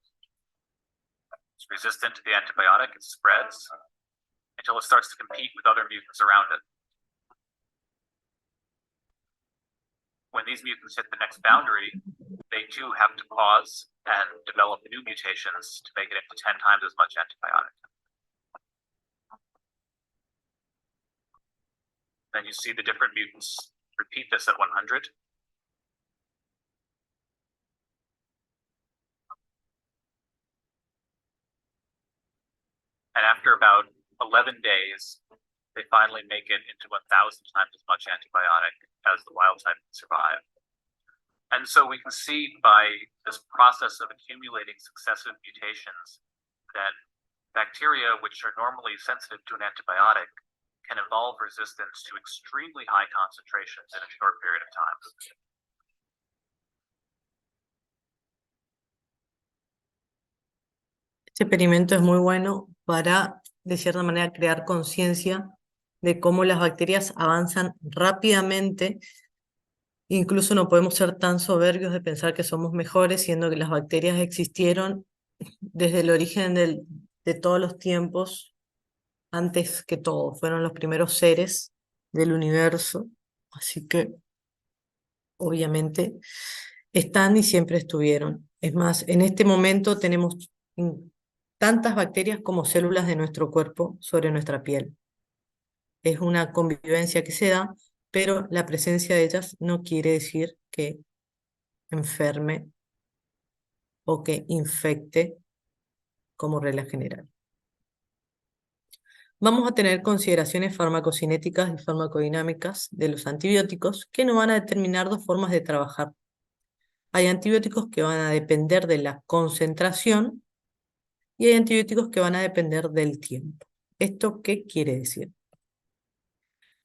It's resistant to the antibiotic, it spreads until it starts to compete with other mutants around it. When these mutants hit the next boundary, they too have to pause and develop new mutations to make it into 10 times as much antibiotic. Then you see the different mutants repeat this at 100. And after about 11 days, they finally make it into 1,000 times as much antibiotic as the wild type can survive. And so we can see by this process of accumulating successive mutations that bacteria, which are normally sensitive to an antibiotic, can evolve resistance to extremely high concentrations in a short period of time. Este experimento es muy bueno para, de cierta manera, crear conciencia de cómo las bacterias avanzan rápidamente. Incluso no podemos ser tan soberbios de pensar que somos mejores, siendo que las bacterias existieron desde el origen de todos los tiempos, antes que todo. Fueron los primeros seres del universo. Así que, obviamente, están y siempre estuvieron. Es más, en este momento tenemos tantas bacterias como células de nuestro cuerpo sobre nuestra piel. Es una convivencia que se da, pero la presencia de ellas no quiere decir que enferme o que infecte como regla general. Vamos a tener consideraciones farmacocinéticas y farmacodinámicas de los antibióticos que nos van a determinar dos formas de trabajar. Hay antibióticos que van a depender de la concentración y hay antibióticos que van a depender del tiempo. ¿Esto qué quiere decir?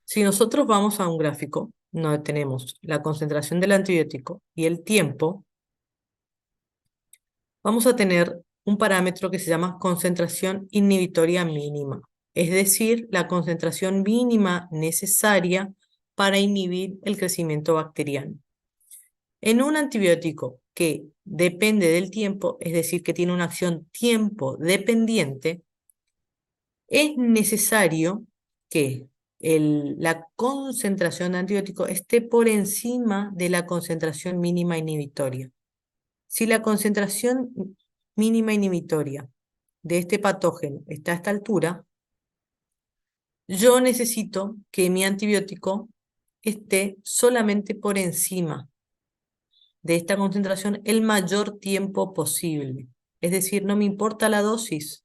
Si nosotros vamos a un gráfico donde tenemos la concentración del antibiótico y el tiempo, vamos a tener un parámetro que se llama concentración inhibitoria mínima, es decir, la concentración mínima necesaria para inhibir el crecimiento bacteriano. En un antibiótico que depende del tiempo, es decir, que tiene una acción tiempo dependiente, es necesario que la concentración de antibiótico esté por encima de la concentración mínima inhibitoria. Si la concentración mínima inhibitoria de este patógeno está a esta altura, yo necesito que mi antibiótico esté solamente por encima de esta concentración el mayor tiempo posible. Es decir, no me importa la dosis.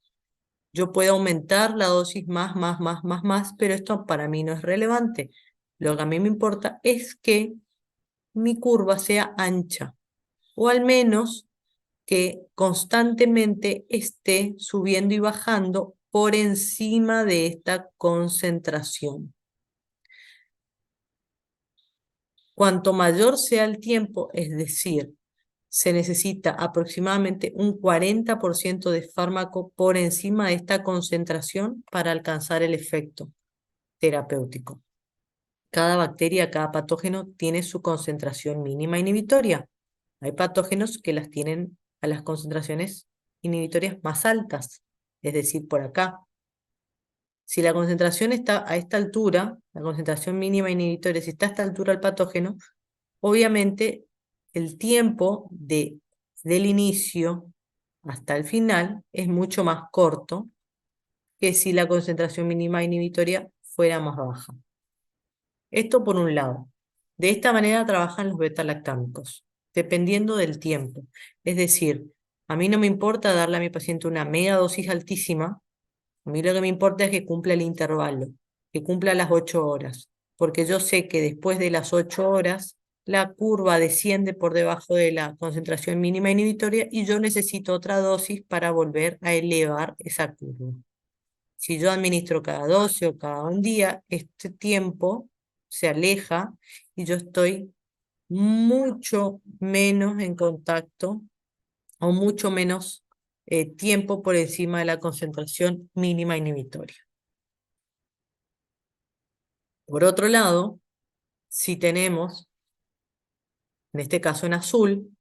Yo puedo aumentar la dosis más, pero esto para mí no es relevante. Lo que a mí me importa es que mi curva sea ancha, o al menos que constantemente esté subiendo y bajando por encima de esta concentración. Cuanto mayor sea el tiempo, es decir, se necesita aproximadamente un 40% de fármaco por encima de esta concentración para alcanzar el efecto terapéutico. Cada bacteria, cada patógeno tiene su concentración mínima inhibitoria. Hay patógenos que las tienen a las concentraciones inhibitorias más altas, es decir, por acá. Si la concentración está a esta altura, la concentración mínima inhibitoria, si está a esta altura el patógeno, obviamente el tiempo del inicio hasta el final es mucho más corto que si la concentración mínima inhibitoria fuera más baja. Esto por un lado. De esta manera trabajan los beta-lactámicos. dependiendo del tiempo. Es decir, a mí no me importa darle a mi paciente una mega dosis altísima, a mí lo que me importa es que cumpla el intervalo, que cumpla las 8 horas, porque yo sé que después de las 8 horas la curva desciende por debajo de la concentración mínima inhibitoria y yo necesito otra dosis para volver a elevar esa curva. Si yo administro cada 12 o cada un día, este tiempo se aleja y yo estoy mucho menos en contacto o mucho menos tiempo por encima de la concentración mínima inhibitoria. Por otro lado, si tenemos, en este caso en azul,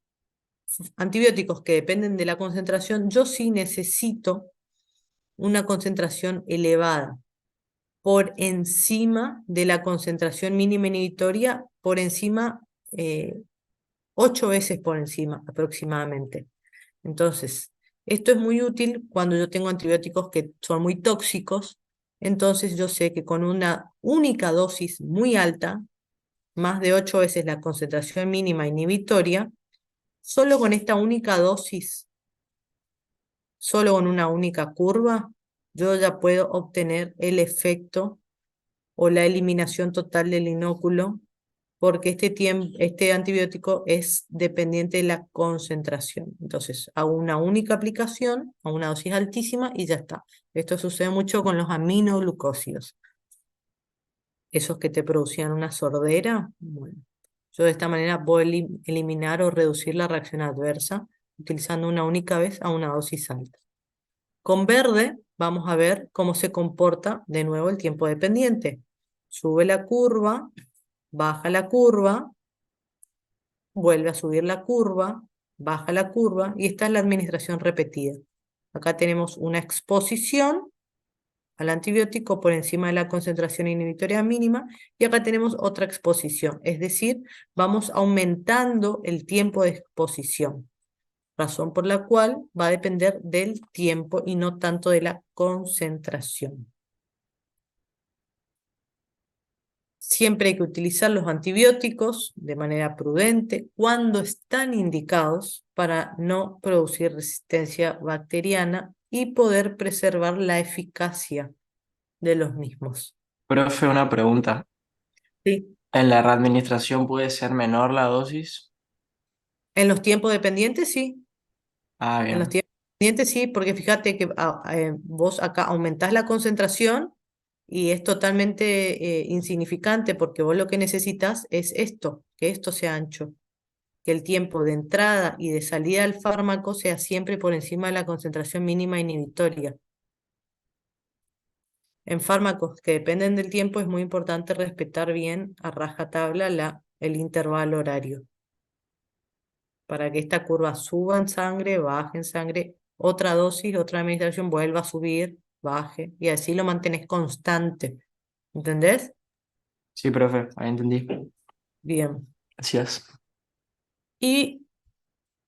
antibióticos que dependen de la concentración, yo sí necesito una concentración elevada, por encima de la concentración mínima inhibitoria, por encima, 8 veces por encima aproximadamente. Entonces, esto es muy útil cuando yo tengo antibióticos que son muy tóxicos, entonces yo sé que con una única dosis muy alta, más de 8 veces la concentración mínima inhibitoria, solo con esta única dosis, solo con una única curva, yo ya puedo obtener el efecto o la eliminación total del inóculo, porque este antibiótico es dependiente de la concentración. Entonces, hago una única aplicación a una dosis altísima y ya está. Esto sucede mucho con los aminoglucósidos, esos que te producían una sordera. Bueno, yo de esta manera puedo eliminar o reducir la reacción adversa utilizando una única vez a una dosis alta. Con verde vamos a ver cómo se comporta de nuevo el tiempo dependiente. Sube la curva, baja la curva, vuelve a subir la curva, baja la curva y esta es la administración repetida. Acá tenemos una exposición al antibiótico por encima de la concentración inhibitoria mínima y acá tenemos otra exposición, es decir, vamos aumentando el tiempo de exposición, razón por la cual va a depender del tiempo y no tanto de la concentración. Siempre hay que utilizar los antibióticos de manera prudente cuando están indicados para no producir resistencia bacteriana y poder preservar la eficacia de los mismos. Profe, una pregunta. Sí. ¿En la readministración puede ser menor la dosis? En los tiempos dependientes, sí. Ah, En los bien. tiempos dependientes, sí, porque fíjate que vos acá aumentás la concentración y es totalmente insignificante porque vos lo que necesitas es esto, que esto sea ancho, que el tiempo de entrada y de salida del fármaco sea siempre por encima de la concentración mínima inhibitoria. En fármacos que dependen del tiempo es muy importante respetar bien a rajatabla el intervalo horario, para que esta curva suba en sangre, baje en sangre, otra dosis, otra administración, vuelva a subir, baje, y así lo mantenés constante. ¿Entendés? Sí, profe, ahí entendí. Bien. Gracias. Y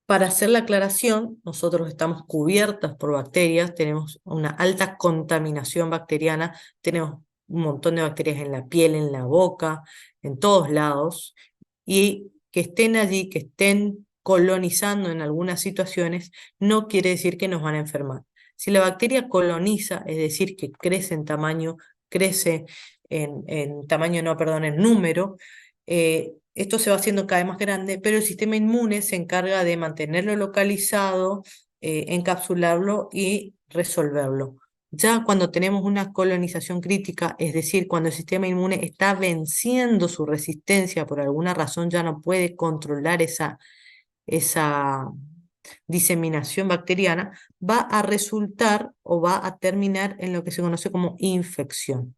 para hacer la aclaración, nosotros estamos cubiertas por bacterias, tenemos una alta contaminación bacteriana, tenemos un montón de bacterias en la piel, en la boca, en todos lados, y que estén allí, que estén colonizando en algunas situaciones, no quiere decir que nos van a enfermar. Si la bacteria coloniza, es decir, que crece en tamaño, crece en tamaño, no, perdón, en número, esto se va haciendo cada vez más grande, pero el sistema inmune se encarga de mantenerlo localizado, encapsularlo y resolverlo. Ya cuando tenemos una colonización crítica, es decir, cuando el sistema inmune está venciendo su resistencia, por alguna razón ya no puede controlar esa diseminación bacteriana, va a resultar o va a terminar en lo que se conoce como infección.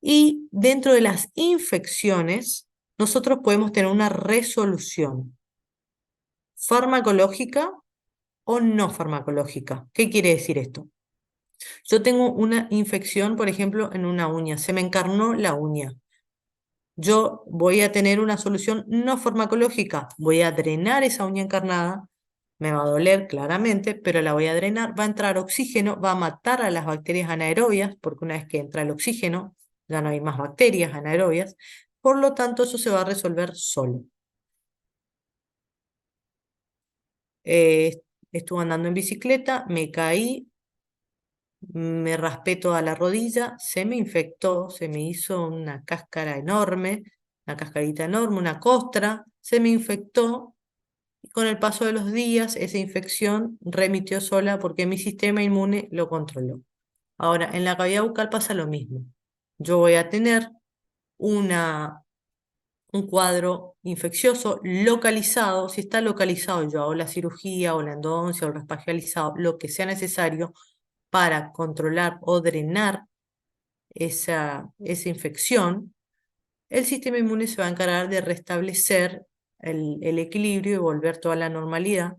Y dentro de las infecciones, nosotros podemos tener una resolución farmacológica o no farmacológica. ¿Qué quiere decir esto? Yo tengo una infección, por ejemplo, en una uña, se me encarnó la uña. Yo voy a tener una solución no farmacológica, voy a drenar esa uña encarnada, me va a doler claramente, pero la voy a drenar, va a entrar oxígeno, va a matar a las bacterias anaerobias, porque una vez que entra el oxígeno, ya no hay más bacterias anaerobias, por lo tanto eso se va a resolver solo. estuve andando en bicicleta, me caí, me raspé toda la rodilla, se me infectó, se me hizo una cáscara enorme, una cascarita enorme, una costra, se me infectó y con el paso de los días esa infección remitió sola porque mi sistema inmune lo controló. Ahora, en la cavidad bucal pasa lo mismo. Yo voy a tener una, un cuadro infeccioso localizado. Si está localizado, yo hago la cirugía o la endodoncia o el raspaje alisado, lo que sea necesario para controlar o drenar esa infección. El sistema inmune se va a encargar de restablecer el equilibrio y volver toda la normalidad.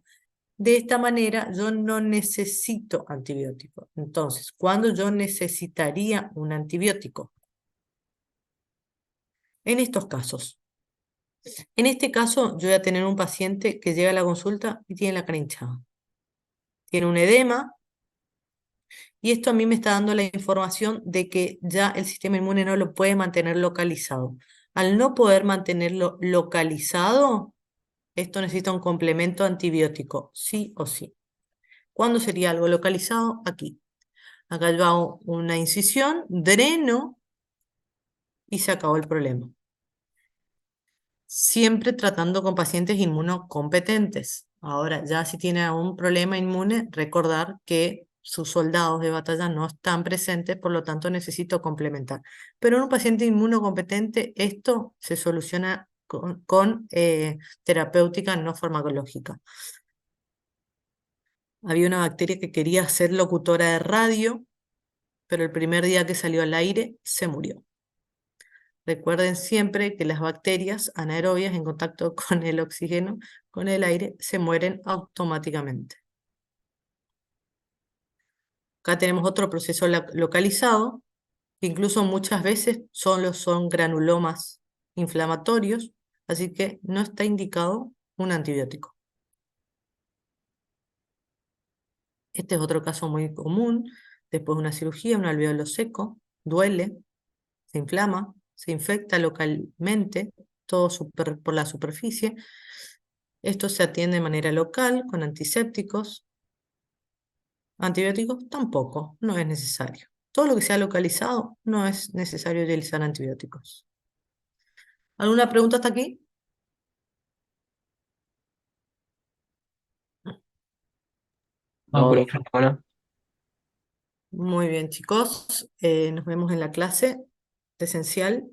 De esta manera, yo no necesito antibiótico. Entonces, ¿cuándo yo necesitaría un antibiótico? En estos casos. En este caso, yo voy a tener un paciente que llega a la consulta y tiene la cara hinchada. Tiene un edema y esto a mí me está dando la información de que ya el sistema inmune no lo puede mantener localizado. Al no poder mantenerlo localizado, esto necesita un complemento antibiótico, sí o sí. ¿Cuándo sería algo localizado? Aquí. Acá yo hago una incisión, dreno y se acabó el problema. Siempre tratando con pacientes inmunocompetentes. Ahora, ya si tiene un problema inmune, recordar que sus soldados de batalla no están presentes, por lo tanto necesito complementar. Pero en un paciente inmunocompetente, esto se soluciona con terapéutica no farmacológica. Había una bacteria que quería ser locutora de radio, pero el primer día que salió al aire se murió. Recuerden siempre que las bacterias anaerobias en contacto con el oxígeno, con el aire, se mueren automáticamente. Acá tenemos otro proceso localizado, que incluso muchas veces solo son granulomas inflamatorios, así que no está indicado un antibiótico. Este es otro caso muy común, después de una cirugía, un alveolo seco, duele, se inflama, se infecta localmente, todo por la superficie. Esto se atiende de manera local con antisépticos. Antibióticos tampoco, no es necesario. Todo lo que sea localizado no es necesario utilizar antibióticos. ¿Alguna pregunta hasta aquí? No, No, profe, bueno. Muy bien, chicos. Nos vemos en la clase esencial.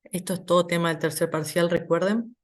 Esto es todo tema del tercer parcial, recuerden.